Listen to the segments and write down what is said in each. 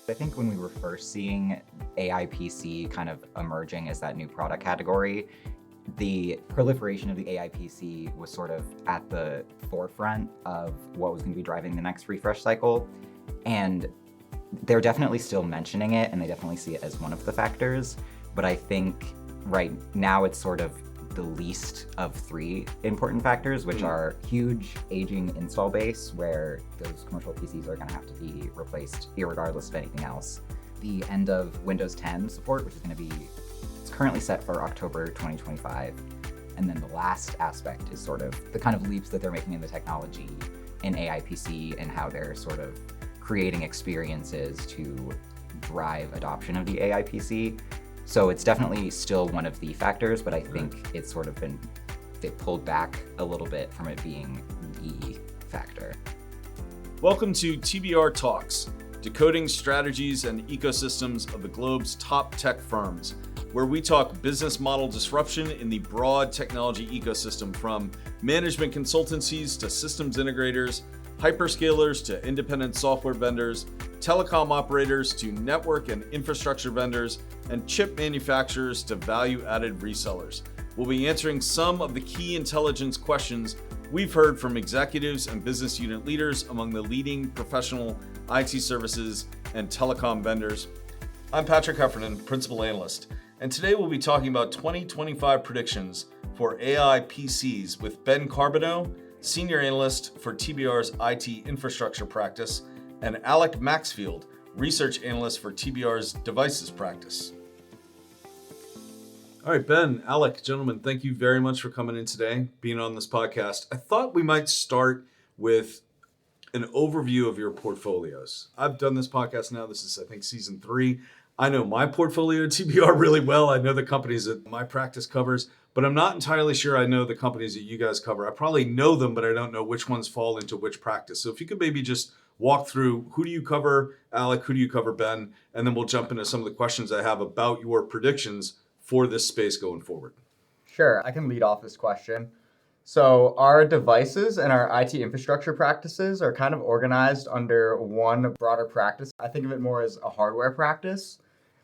I think when we were first seeing AI PC kind of emerging as that new product category, the proliferation of the AI PC was sort of at the forefront of what was going to be driving the next refresh cycle. And they're definitely still mentioning it, and they definitely see it as one of the factors. But I think right now it's sort of the least of three important factors, which are huge aging install base, where those commercial PCs are going to have to be replaced irregardless of anything else. The end of Windows 10 support, which is going to be, it's currently set for October 2025. And then the last aspect is sort of the kind of leaps that they're making in the technology in AI PC and how they're sort of creating experiences to drive adoption of the AI PC. So it's definitely still one of the factors, but I think it's sort of been pulled back a little bit from it being the factor. Welcome to TBR Talks, decoding strategies and ecosystems of the globe's top tech firms, where we talk business model disruption in the broad technology ecosystem, from management consultancies to systems integrators, hyperscalers to independent software vendors, telecom operators to network and infrastructure vendors, and chip manufacturers to value-added resellers. We'll be answering some of the key intelligence questions we've heard from executives and business unit leaders among the leading professional IT services and telecom vendors. I'm Patrick Heffernan, Principal Analyst, and today we'll be talking about 2025 predictions for AI PCs with Ben Carbonneau, Senior Analyst for TBR's IT Infrastructure Practice, and Alek Maxfield, Research Analyst for TBR's Devices Practice. All right, Ben, Alek, gentlemen, thank you very much for coming in today, being on this podcast. I thought we might start with an overview of your portfolios. I've done this podcast now. This is, I think, season 3. I know my portfolio at TBR really well. I know the companies that my practice covers, but I'm not entirely sure I know the companies that you guys cover. I probably know them, but I don't know which ones fall into which practice. So if you could maybe just walk through, who do you cover, Alek, who do you cover, Ben, and then we'll jump into some of the questions I have about your predictions for this space going forward. Sure, I can lead off this question. So our devices and our IT infrastructure practices are kind of organized under one broader practice. I think of it more as a hardware practice,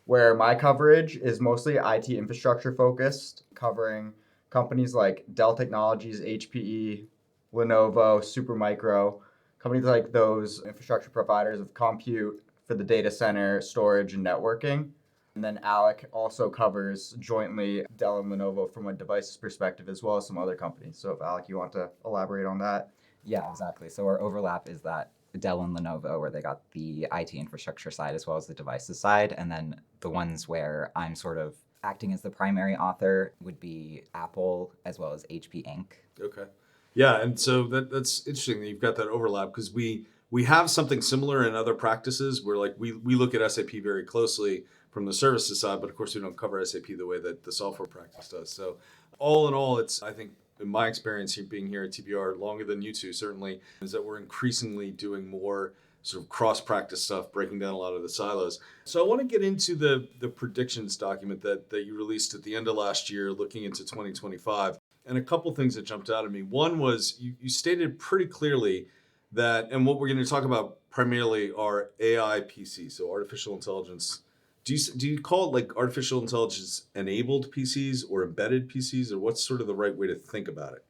where my coverage is mostly IT infrastructure focused, covering companies like Dell Technologies, HPE, Lenovo, Supermicro, companies like those infrastructure providers of compute for the data center, storage, and networking. And then Alek also covers jointly Dell and Lenovo from a devices perspective, as well as some other companies. So if Alek, you want to elaborate on that? Yeah, exactly. So our overlap is that Dell and Lenovo, where they got the IT infrastructure side as well as the devices side. And then the ones where I'm sort of acting as the primary author would be Apple as well as HP Inc. Okay. Yeah, and so that's interesting that you've got that overlap, because we have something similar in other practices where like we look at SAP very closely from the services side, but of course we don't cover SAP the way that the software practice does. So all in all, it's, I think, in my experience being here at TBR longer than you two certainly, is that we're increasingly doing more sort of cross-practice stuff, breaking down a lot of the silos. So I want to get into the predictions document that you released at the end of last year, looking into 2025. And a couple things that jumped out at me. One was you stated pretty clearly that, and what we're going to talk about primarily are AI PCs, so artificial intelligence. Do you call it like artificial intelligence enabled PCs or embedded PCs, or what's sort of the right way to think about it?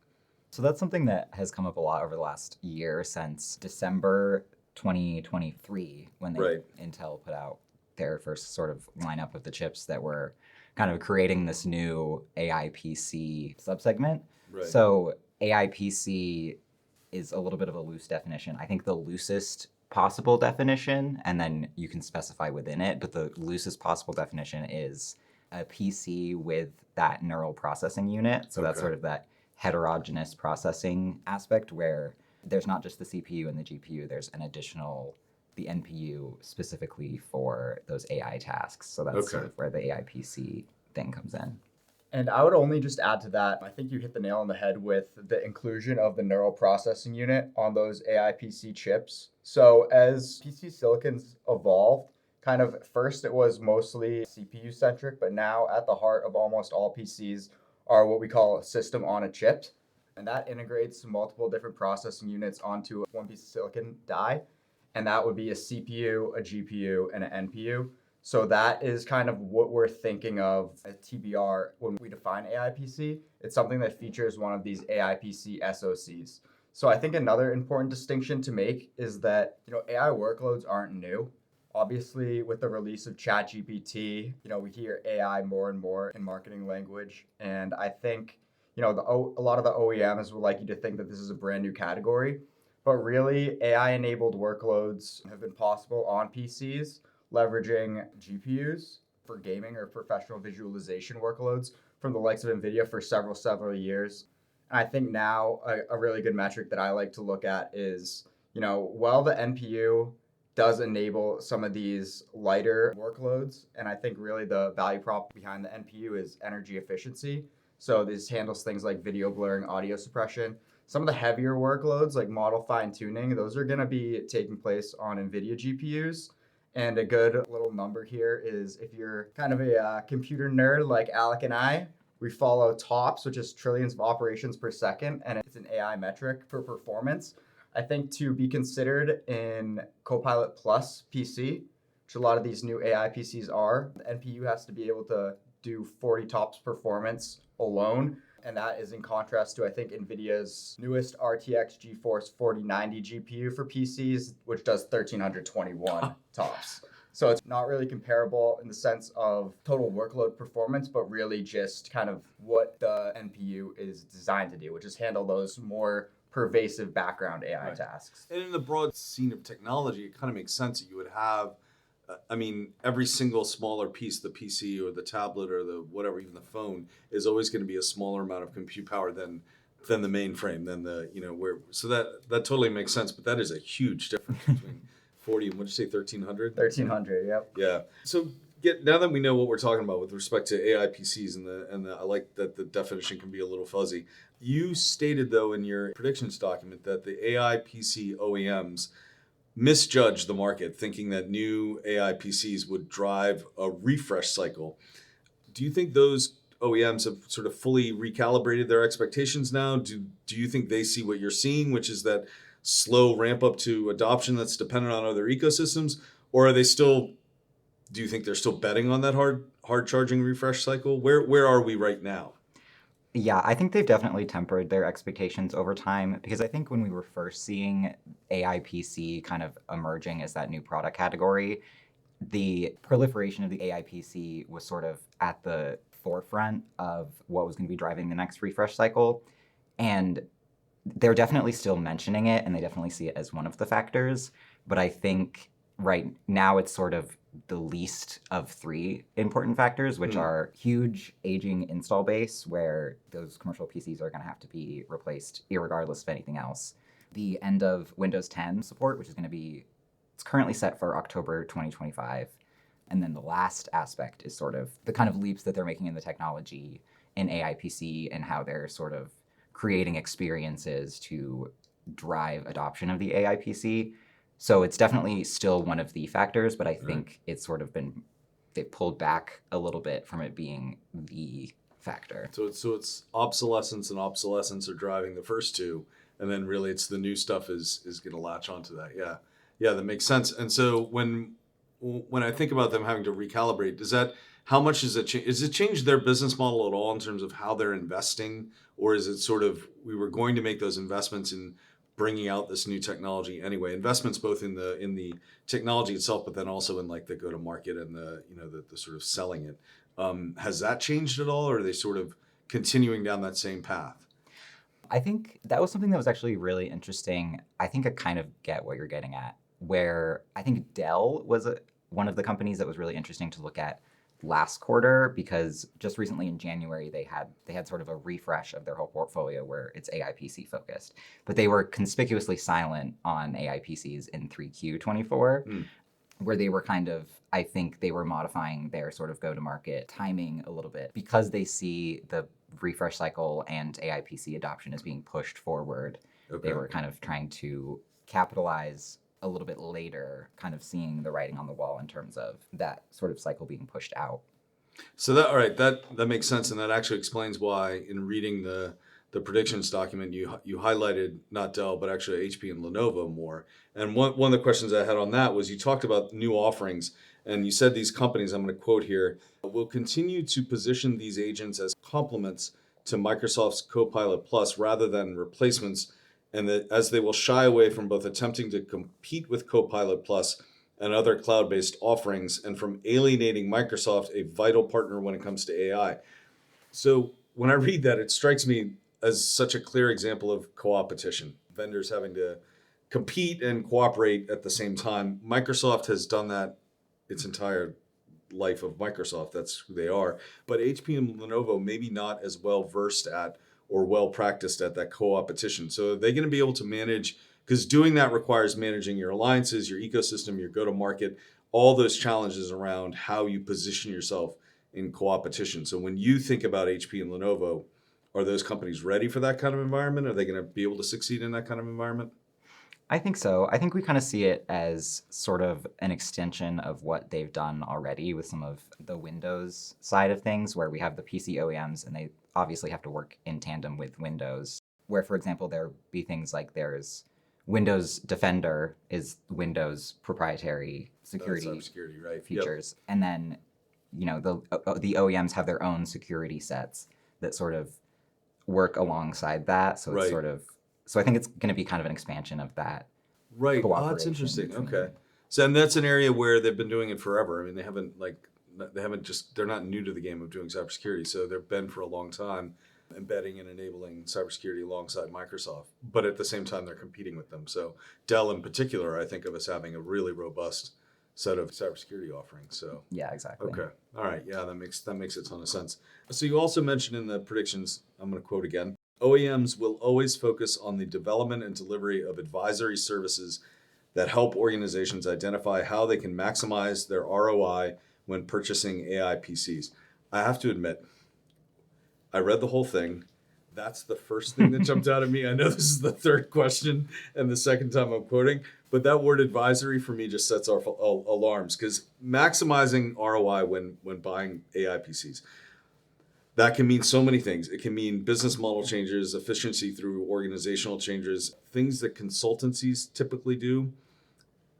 So that's something that has come up a lot over the last year, since December 2023, when Intel put out their first sort of lineup of the chips that were kind of creating this new AI PC subsegment. Right. So AI PC is a little bit of a loose definition. I think the loosest possible definition, and then you can specify within it, but the loosest possible definition is a PC with that neural processing unit. So that's sort of that heterogeneous processing aspect, where there's not just the CPU and the GPU, there's an additional, the NPU specifically for those AI tasks. So that's sort of where the AI PC thing comes in. And I would only just add to that, I think you hit the nail on the head with the inclusion of the neural processing unit on those AI PC chips. So as PC silicons evolved, kind of first it was mostly CPU centric, but now at the heart of almost all PCs are what we call a system on a chip. And that integrates multiple different processing units onto one piece of silicon die. and that would be a CPU, a GPU, and an NPU. So that is kind of what we're thinking of at TBR when we define AI PC. It's something that features one of these AI PC SoCs. So I think another important distinction to make is that, AI workloads aren't new. Obviously, with the release of ChatGPT, we hear AI more and more in marketing language. And I think, a lot of the OEMs would like you to think that this is a brand new category. But really, AI-enabled workloads have been possible on PCs, leveraging GPUs for gaming or professional visualization workloads from the likes of NVIDIA for several years. And I think now a really good metric that I like to look at is, while the NPU does enable some of these lighter workloads, and I think really the value prop behind the NPU is energy efficiency. So this handles things like video blurring, audio suppression. Some of the heavier workloads like model fine tuning, those are going to be taking place on NVIDIA GPUs. And a good little number here is if you're kind of a computer nerd like Alek and I, we follow TOPS, which is trillions of operations per second, and it's an AI metric for performance. I think to be considered in Copilot Plus PC, which a lot of these new AI PCs are, the NPU has to be able to do 40 TOPS performance alone. And that is in contrast to, I think, NVIDIA's newest RTX GeForce 4090 GPU for PCs, which does 1321 TOPS. So it's not really comparable in the sense of total workload performance, but really just kind of what the NPU is designed to do, which is handle those more pervasive background AI tasks. And in the broad scene of technology, it kind of makes sense that you would have, every single smaller piece, the PC or the tablet or the whatever, even the phone, is always going to be a smaller amount of compute power than the mainframe, than so that totally makes sense. But that is a huge difference between 40 and what'd you say, 1300? 1300, yep. Yeah. So now that we know what we're talking about with respect to AI PCs and I like that the definition can be a little fuzzy. You stated though in your predictions document that the AI PC OEMs misjudged the market, thinking that new AI PCs would drive a refresh cycle. Do you think those OEMs have sort of fully recalibrated their expectations now? Do you think they see what you're seeing, which is that slow ramp up to adoption that's dependent on other ecosystems? Or are they still, do you think they're still betting on that hard charging refresh cycle? Where are we right now? Yeah, I think they've definitely tempered their expectations over time, because I think when we were first seeing AI PC kind of emerging as that new product category, the proliferation of the AI PC was sort of at the forefront of what was going to be driving the next refresh cycle. And they're definitely still mentioning it, and they definitely see it as one of the factors. But I think right now it's sort of the least of three important factors, which are huge aging install base, where those commercial PCs are going to have to be replaced irregardless of anything else. The end of Windows 10 support, which is going to be, it's currently set for October 2025. And then the last aspect is sort of the kind of leaps that they're making in the technology in AI PC and how they're sort of creating experiences to drive adoption of the AI PC. So it's definitely still one of the factors, but I think it's sort of they've pulled back a little bit from it being the factor. So it's obsolescence and obsolescence are driving the first two, and then really it's the new stuff is going to latch onto that. Yeah, that makes sense. And so when I think about them having to recalibrate, how much does it change their business model at all in terms of how they're investing, or is it sort of we were going to make those investments in bringing out this new technology anyway? Investments both in the technology itself, but then also in like the go to market and the sort of selling it. Has that changed at all, or are they sort of continuing down that same path? I think that was something that was actually really interesting. I think I kind of get what you're getting at, where I think Dell was one of the companies that was really interesting to look at last quarter, because just recently in January they had sort of a refresh of their whole portfolio where it's AI PC focused, but they were conspicuously silent on AI PCs in 3Q24, where they were kind of, I think they were modifying their sort of go-to-market timing a little bit because they see the refresh cycle and AI PC adoption as being pushed forward. They were kind of trying to capitalize a little bit later, kind of seeing the writing on the wall in terms of that sort of cycle being pushed out. So that makes sense, and that actually explains why in reading the the predictions document, you highlighted not Dell, but actually HP and Lenovo more. And one of the questions I had on that was you talked about new offerings, and you said these companies, I'm going to quote here, will continue to position these agents as complements to Microsoft's Copilot Plus rather than replacements, and that as they will shy away from both attempting to compete with Copilot Plus and other cloud-based offerings, and from alienating Microsoft, a vital partner when it comes to AI. So when I read that, it strikes me as such a clear example of co-opetition, vendors having to compete and cooperate at the same time. Microsoft has done that its entire life of Microsoft. That's who they are. But HP and Lenovo maybe not as well versed at or well practiced at that co-opetition. So are they going to be able to manage, because doing that requires managing your alliances, your ecosystem, your go-to-market, all those challenges around how you position yourself in co-opetition. So when you think about HP and Lenovo, are those companies ready for that kind of environment? Are they going to be able to succeed in that kind of environment? I think so. I think we kind of see it as sort of an extension of what they've done already with some of the Windows side of things, where we have the PC OEMs and they obviously have to work in tandem with Windows. Where, for example, there be things like there's Windows Defender is Windows proprietary security Cybersecurity, right? features. Yep. And then, the OEMs have their own security sets that sort of work alongside that. So it's sort of, so I think it's going to be kind of an expansion of that. Right. Oh, that's interesting. Okay. So, and that's an area where they've been doing it forever. I mean, they're not new to the game of doing cybersecurity. So they've been for a long time embedding and enabling cybersecurity alongside Microsoft. But at the same time, they're competing with them. So Dell in particular, I think of as having a really robust set of cybersecurity offerings. So yeah, exactly. Okay. All right. Yeah, that makes a ton of sense. So you also mentioned in the predictions, I'm going to quote again, OEMs will always focus on the development and delivery of advisory services that help organizations identify how they can maximize their ROI when purchasing AI PCs. I have to admit, I read the whole thing. That's the first thing that jumped out at me. I know this is the third question and the second time I'm quoting, but that word advisory for me just sets off alarms, because maximizing ROI when buying AI PCs, that can mean so many things. It can mean business model changes, efficiency through organizational changes, things that consultancies typically do.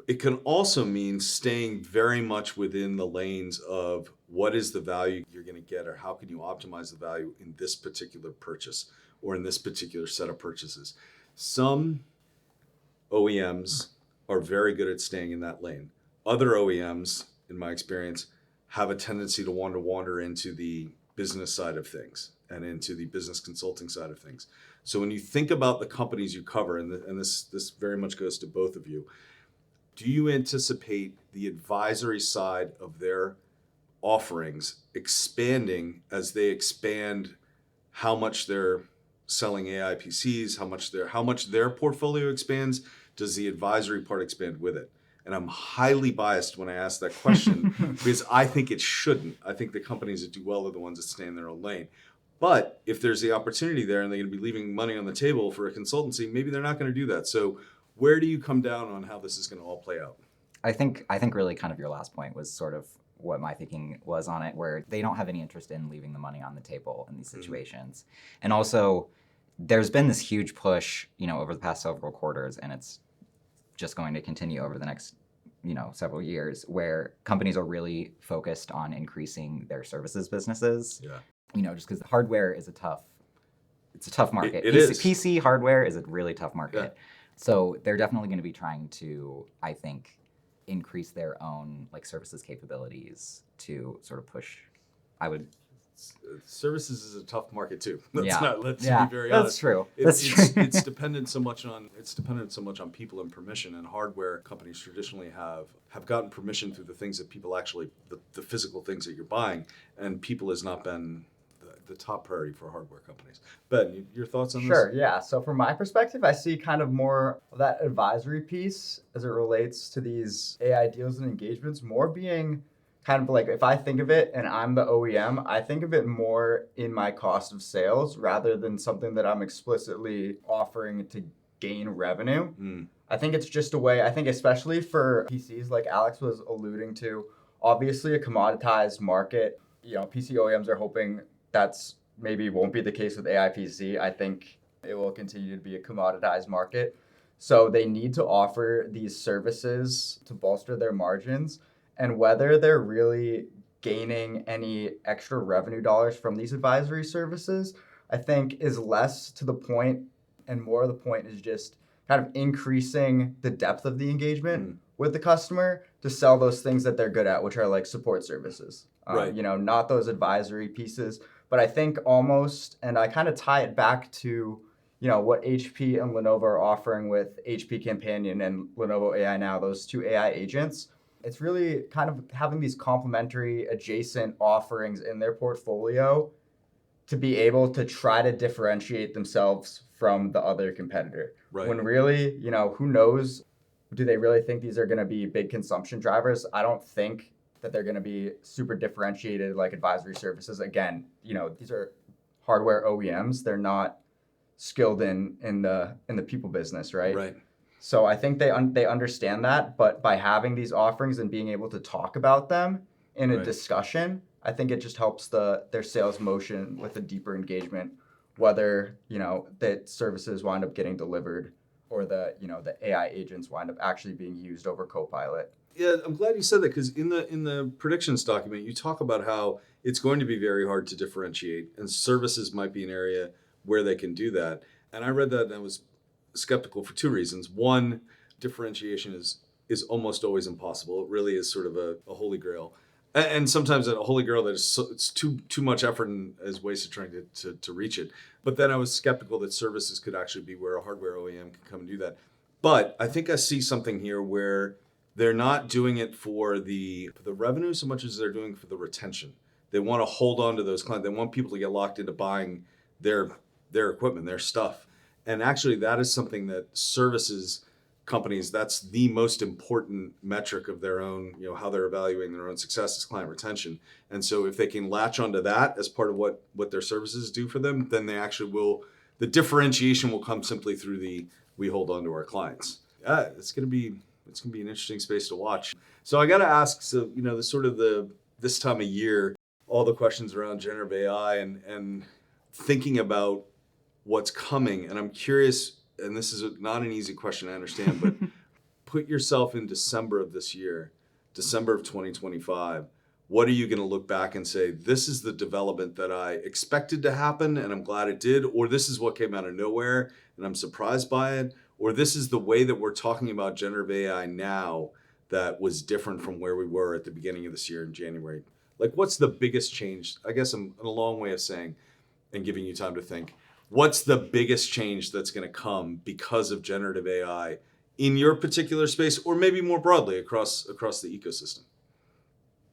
It can also mean staying very much within the lanes of what is the value you're going to get, or how can you optimize the value in this particular purchase or in this particular set of purchases. Some OEMs are very good at staying in that lane. Other OEMs, in my experience, have a tendency to wander into the business side of things and into the business consulting side of things. So when you think about the companies you cover, and this very much goes to both of you, do you anticipate the advisory side of their offerings expanding as they expand how much they're selling AI PCs, how much their portfolio expands? Does the advisory part expand with it? And I'm highly biased when I ask that question because I think it shouldn't. I think the companies that do well are the ones that stay in their own lane. But if there's the opportunity there and they're going to be leaving money on the table for a consultancy, maybe they're not going to do that. So where do you come down on how this is going to all play out? I think really kind of your last point was sort of what my thinking was on it, where they don't have any interest in leaving the money on the table in these situations. Mm-hmm. And also, there's been this huge push, over the past several quarters, and it's just going to continue over the next, several years, where companies are really focused on increasing their services businesses. Yeah. Just because hardware is it's a tough market. It is. PC hardware is a really tough market. Yeah. So they're definitely going to be trying to, I think, increase their own services capabilities to sort of push. Services is a tough market too. Let's be very honest. That's true. It's dependent so much on people and permission, and hardware companies traditionally have gotten permission through the things that people actually, the physical things that you're buying, and people has not been the top priority for hardware companies. Ben, your thoughts on this? Sure, yeah. So from my perspective, I see kind of more of that advisory piece as it relates to these AI deals and engagements more being kind of like, if I think of it and I'm the OEM, I think of it more in my cost of sales rather than something that I'm explicitly offering to gain revenue. I think it's just a way, I think especially for PCs like Alex was alluding to, obviously a commoditized market, PC OEMs are hoping that's maybe won't be the case with AI PC. I think it will continue to be a commoditized market. So they need to offer these services to bolster their margins. And whether they're really gaining any extra revenue dollars from these advisory services, I think is less to the point, and more of the point is just kind of increasing the depth of the engagement with the customer to sell those things that they're good at, which are like support services. Right. Not those advisory pieces. But I think almost, and I kind of tie it back to, what HP and Lenovo are offering with HP Companion and Lenovo AI Now, those two AI agents. It's really kind of having these complementary adjacent offerings in their portfolio to be able to try to differentiate themselves from the other competitor. Right. When really, who knows, do they really think these are going to be big consumption drivers? I don't think that they're going to be super differentiated like advisory services. Again, these are hardware OEMs. They're not skilled in the people business, right? Right. So I think they understand that, but by having these offerings and being able to talk about them in a discussion, I think it just helps their sales motion with a deeper engagement, whether that services wind up getting delivered or the AI agents wind up actually being used over Copilot. Yeah, I'm glad you said that, because in the predictions document, you talk about how it's going to be very hard to differentiate, and services might be an area where they can do that. And I read that and I was skeptical for two reasons. One, differentiation is almost always impossible. It really is sort of a holy grail. And sometimes a holy grail that is it's too much effort and is wasted trying to reach it. But then I was skeptical that services could actually be where a hardware OEM can come and do that. But I think I see something here where they're not doing it for the revenue so much as they're doing it for the retention. They want to hold on to those clients. They want people to get locked into buying their equipment, their stuff. And actually that is something that services companies, that's the most important metric of their own, how they're evaluating their own success is client retention. And so if they can latch onto that as part of what their services do for them, then they actually will, the differentiation will come simply through we hold on to our clients. It's going to be an interesting space to watch. So I got to ask, so, this time of year, all the questions around generative AI and thinking about what's coming. And I'm curious, and this is not an easy question, I understand, but put yourself in December of this year, December of 2025. What are you going to look back and say, this is the development that I expected to happen and I'm glad it did, or this is what came out of nowhere and I'm surprised by it, or this is the way that we're talking about generative AI now that was different from where we were at the beginning of this year in January? Like, what's the biggest change? I guess I'm in a long way of saying, and giving you time to think, what's the biggest change that's going to come because of generative AI in your particular space, or maybe more broadly across the ecosystem?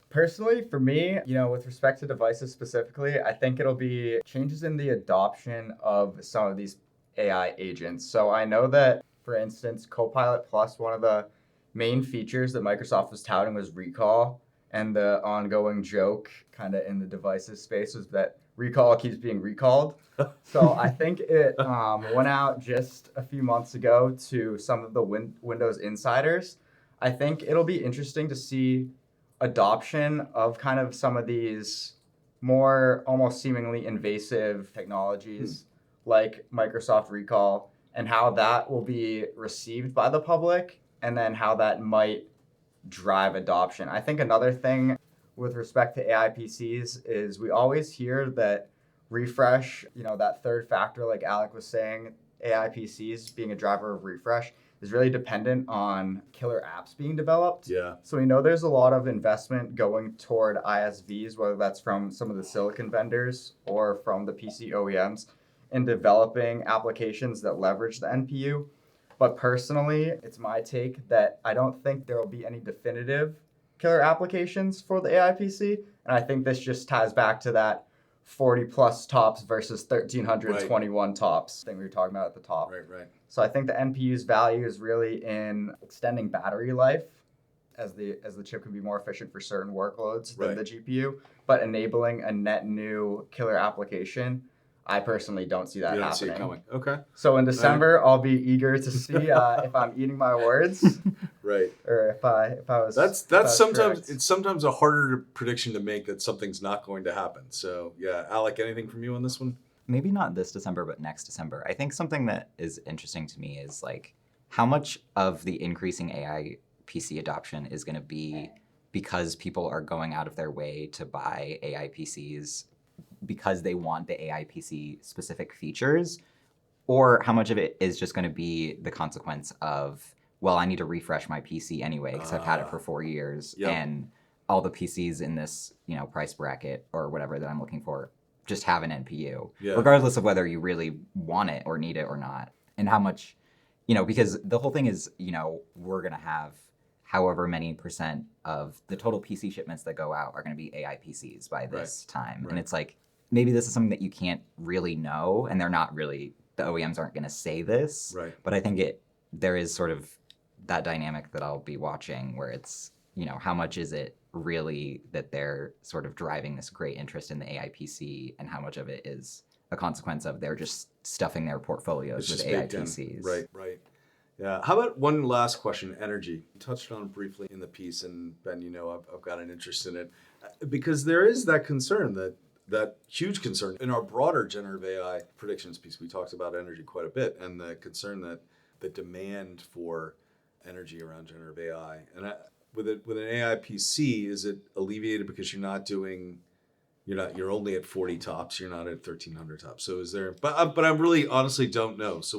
Personally, for me, with respect to devices specifically, I think it'll be changes in the adoption of some of these AI agents. So I know that, for instance, Copilot Plus, one of the main features that Microsoft was touting was recall. And the ongoing joke kind of in the devices space was that recall keeps being recalled. So I think it went out just a few months ago to some of the Windows insiders. I think it'll be interesting to see adoption of kind of some of these more almost seemingly invasive technologies like Microsoft Recall, and how that will be received by the public, and then how that might drive adoption. I think another thing with respect to AI PCs is we always hear that refresh, that third factor, like Alek was saying, AI PCs being a driver of refresh is really dependent on killer apps being developed. Yeah. So we know there's a lot of investment going toward ISVs, whether that's from some of the silicon vendors or from the PC OEMs, in developing applications that leverage the NPU. But personally, it's my take that I don't think there will be any definitive killer applications for the AI PC. And I think this just ties back to that 40 plus tops versus 1321 tops thing we were talking about at the top. Right. So I think the NPU's value is really in extending battery life, as the chip can be more efficient for certain workloads than the GPU, but enabling a net new killer application. I personally don't see that you don't happening. see it coming. Okay. So in December, I'll be eager to see if I'm eating my words. Right. Or if I was That's sometimes correct. it's sometimes a harder prediction to make that something's not going to happen. So yeah, Alek, anything from you on this one? Maybe not this December, but next December. I think something that is interesting to me is like how much of the increasing AI PC adoption is going to be because people are going out of their way to buy AI PCs because they want the AI PC specific features, or how much of it is just going to be the consequence of, well, I need to refresh my PC anyway because I've had it for 4 years, Yep. and all the PCs in this, price bracket or whatever that I'm looking for just have an NPU, Yeah. regardless of whether you really want it or need it or not, and how much, because the whole thing is, we're going to have however many percent of the total PC shipments that go out are going to be AI PCs by this time. Right. And it's like, maybe this is something that you can't really know, and they're not really, the OEMs aren't going to say this, Right. but I think there is sort of that dynamic that I'll be watching where it's, how much is it really that they're sort of driving this great interest in the AI PC, and how much of it is a consequence of they're just stuffing their portfolios with AI PCs. Right. Yeah. How about one last question? Energy. You touched on it briefly in the piece, and Ben, I've got an interest in it because there is that concern that huge concern in our broader generative AI predictions piece. We talked about energy quite a bit, and the concern that the demand for energy around generative AI, and with an AI PC, is it alleviated because you're only at 40 tops, you're not at 1300 tops. So is there? But I really honestly don't know. So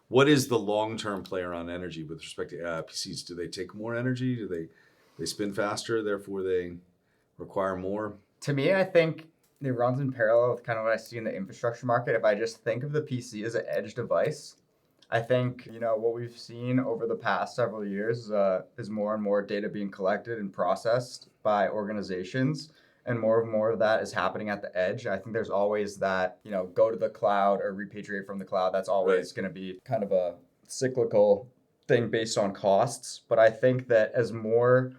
what is the long-term play around energy with respect to AI PCs? Do they take more energy? Do they spin faster? Therefore, they require more. To me, I think it runs in parallel with kind of what I see in the infrastructure market. If I just think of the PC as an edge device, I think, what we've seen over the past several years is more and more data being collected and processed by organizations, and more of that is happening at the edge. I think there's always that, go to the cloud or repatriate from the cloud. That's always going to be kind of a cyclical thing based on costs. But I think that as more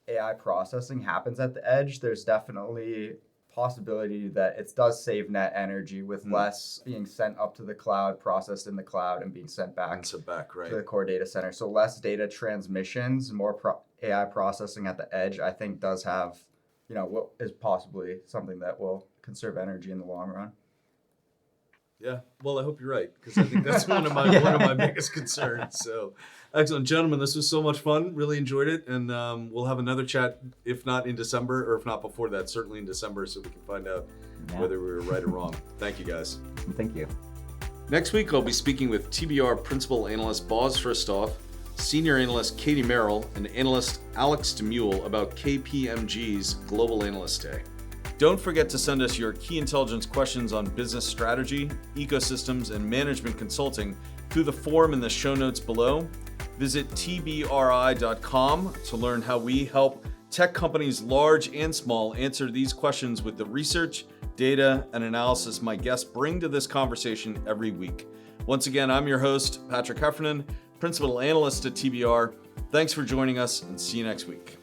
AI processing happens at the edge, there's definitely possibility that it does save net energy with less being sent up to the cloud, processed in the cloud, and being sent back to the core data center. So less data transmissions, more AI processing at the edge, I think does have, what is possibly something that will conserve energy in the long run. Yeah, well, I hope you're right, because I think that's one of my biggest concerns. So, excellent, gentlemen, this was so much fun. Really enjoyed it, and we'll have another chat, if not in December, or if not before that, certainly in December, so we can find out whether we were right or wrong. Thank you, guys. Thank you. Next week, I'll be speaking with TBR Principal Analyst Boz Fristoff, Senior Analyst Katie Merrill, and Analyst Alex DeMule about KPMG's Global Analyst Day. Don't forget to send us your key intelligence questions on business strategy, ecosystems, and management consulting through the form in the show notes below. Visit tbri.com to learn how we help tech companies large and small answer these questions with the research, data, and analysis my guests bring to this conversation every week. Once again, I'm your host, Patrick Heffernan, Principal Analyst at TBR. Thanks for joining us, and see you next week.